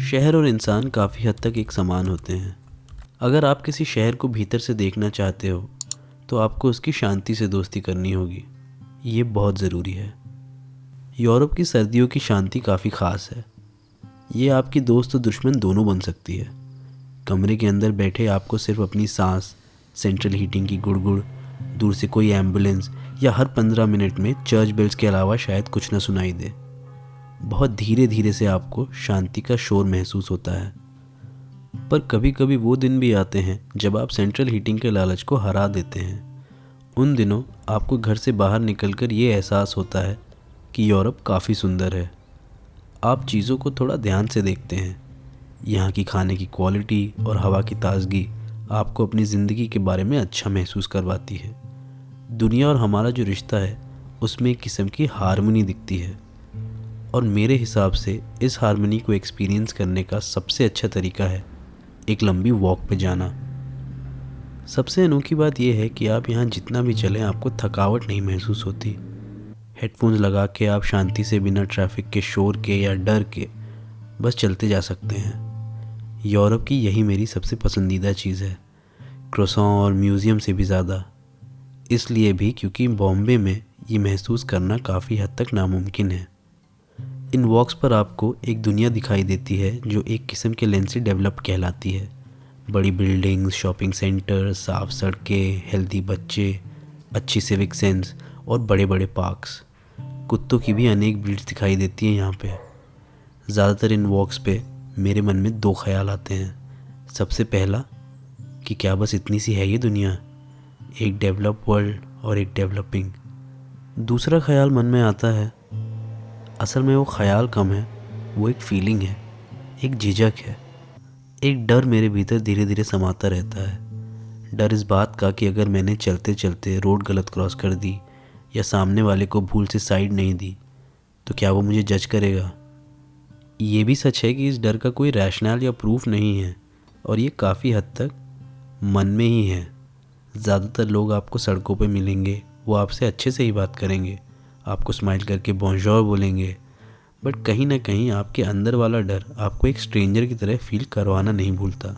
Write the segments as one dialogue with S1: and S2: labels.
S1: शहर और इंसान काफ़ी हद तक एक समान होते हैं। अगर आप किसी शहर को भीतर से देखना चाहते हो तो आपको उसकी शांति से दोस्ती करनी होगी। ये बहुत ज़रूरी है। यूरोप की सर्दियों की शांति काफ़ी ख़ास है। ये आपकी दोस्त और दुश्मन दोनों बन सकती है। कमरे के अंदर बैठे आपको सिर्फ अपनी सांस, सेंट्रल हीटिंग की गुड़गुड़, दूर से कोई एम्बुलेंस या हर 15 मिनट में चर्च बेल्स के अलावा शायद कुछ न सुनाई दे। बहुत धीरे धीरे से आपको शांति का शोर महसूस होता है। पर कभी कभी वो दिन भी आते हैं जब आप सेंट्रल हीटिंग के लालच को हरा देते हैं। उन दिनों आपको घर से बाहर निकलकर ये एहसास होता है कि यूरोप काफ़ी सुंदर है। आप चीज़ों को थोड़ा ध्यान से देखते हैं। यहाँ की खाने की क्वालिटी और हवा की ताजगी आपको अपनी ज़िंदगी के बारे में अच्छा महसूस करवाती है। दुनिया और हमारा जो रिश्ता है उसमें एक किस्म की हार्मनी दिखती है, और मेरे हिसाब से इस हार्मनी को एक्सपीरियंस करने का सबसे अच्छा तरीका है एक लंबी वॉक पे जाना। सबसे अनोखी बात यह है कि आप यहाँ जितना भी चलें आपको थकावट नहीं महसूस होती। हेडफोन्स लगा के आप शांति से बिना ट्रैफिक के शोर के या डर के बस चलते जा सकते हैं। यूरोप की यही मेरी सबसे पसंदीदा चीज़ है, क्रोसॉन और म्यूज़ियम से भी ज़्यादा। इसलिए भी क्योंकि बॉम्बे में ये महसूस करना काफ़ी हद तक नामुमकिन है। इन वॉक्स पर आपको एक दुनिया दिखाई देती है जो एक किस्म के लेंस से डेवलप कहलाती है। बड़ी बिल्डिंग्स, शॉपिंग सेंटर, साफ सड़कें, हेल्दी बच्चे, अच्छी सिविक सेंस और बड़े बड़े पार्क्स। कुत्तों की भी अनेक ब्रीड्स दिखाई देती हैं यहाँ पे। ज़्यादातर इन वॉक्स पे मेरे मन में दो ख्याल आते हैं। सबसे पहला कि क्या बस इतनी सी है ये दुनिया, एक डेवलप वर्ल्ड और एक डेवलपिंग। दूसरा ख्याल मन में आता है, असल में वो ख्याल कम है, वो एक फीलिंग है, एक झिझक है, एक डर मेरे भीतर धीरे धीरे समाता रहता है। डर इस बात का कि अगर मैंने चलते चलते रोड गलत क्रॉस कर दी या सामने वाले को भूल से साइड नहीं दी तो क्या वो मुझे जज करेगा। ये भी सच है कि इस डर का कोई रैशनल या प्रूफ नहीं है, और ये काफ़ी हद तक मन में ही है। ज़्यादातर लोग आपको सड़कों पे मिलेंगे, वो आपसे अच्छे से ही बात करेंगे, आपको स्माइल करके बोंजोर बोलेंगे, बट कहीं ना कहीं आपके अंदर वाला डर आपको एक स्ट्रेंजर की तरह फील करवाना नहीं भूलता।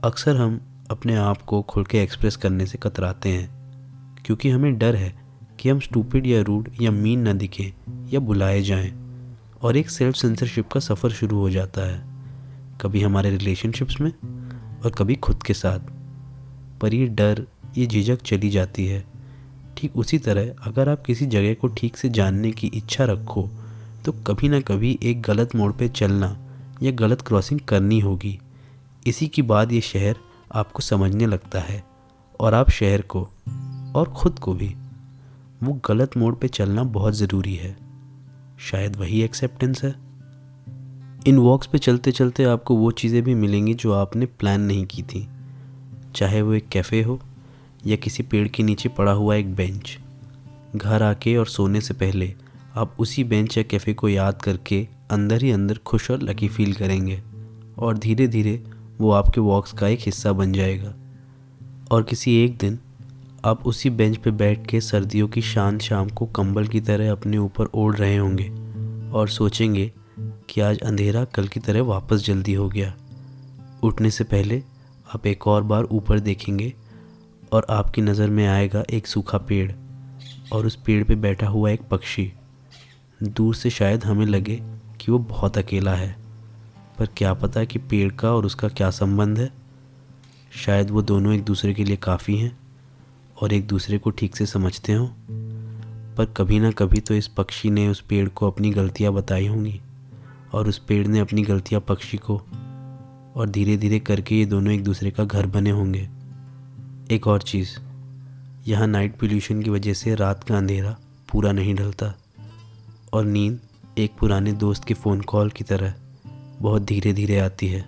S1: अक्सर हम अपने आप को खुल के एक्सप्रेस करने से कतराते हैं क्योंकि हमें डर है कि हम स्टूपिड या रूड या मीन न दिखें या बुलाए जाएं, और एक सेल्फ सेंसरशिप का सफ़र शुरू हो जाता है, कभी हमारे रिलेशनशिप्स में और कभी खुद के साथ। पर ये डर, ये झिझक चली जाती है। ठीक उसी तरह अगर आप किसी जगह को ठीक से जानने की इच्छा रखो तो कभी ना कभी एक गलत मोड़ पे चलना या गलत क्रॉसिंग करनी होगी। इसी के बाद ये शहर आपको समझने लगता है, और आप शहर को और ख़ुद को भी। वो गलत मोड़ पे चलना बहुत ज़रूरी है। शायद वही एक्सेप्टेंस है। इन वॉक्स पे चलते चलते आपको वो चीज़ें भी मिलेंगी जो आपने प्लान नहीं की थी, चाहे वो एक कैफ़े हो या किसी पेड़ के नीचे पड़ा हुआ एक बेंच। घर आके और सोने से पहले आप उसी बेंच या कैफ़े को याद करके अंदर ही अंदर खुश और लकी फील करेंगे, और धीरे धीरे वो आपके वॉक्स का एक हिस्सा बन जाएगा। और किसी एक दिन आप उसी बेंच पे बैठ के सर्दियों की शांत शाम को कंबल की तरह अपने ऊपर ओढ़ रहे होंगे और सोचेंगे कि आज अंधेरा कल की तरह वापस जल्दी हो गया। उठने से पहले आप एक और बार ऊपर देखेंगे और आपकी नज़र में आएगा एक सूखा पेड़, और उस पेड़ पे बैठा हुआ एक पक्षी। दूर से शायद हमें लगे कि वो बहुत अकेला है, पर क्या पता कि पेड़ का और उसका क्या संबंध है। शायद वो दोनों एक दूसरे के लिए काफ़ी हैं और एक दूसरे को ठीक से समझते हों। पर कभी ना कभी तो इस पक्षी ने उस पेड़ को अपनी गलतियाँ बताई होंगी, और उस पेड़ ने अपनी गलतियाँ पक्षी को, और धीरे धीरे करके ये दोनों एक दूसरे का घर बने होंगे। एक और चीज़, यहाँ नाइट पोल्यूशन की वजह से रात का अंधेरा पूरा नहीं ढलता, और नींद एक पुराने दोस्त के फ़ोन कॉल की तरह बहुत धीरे धीरे आती है।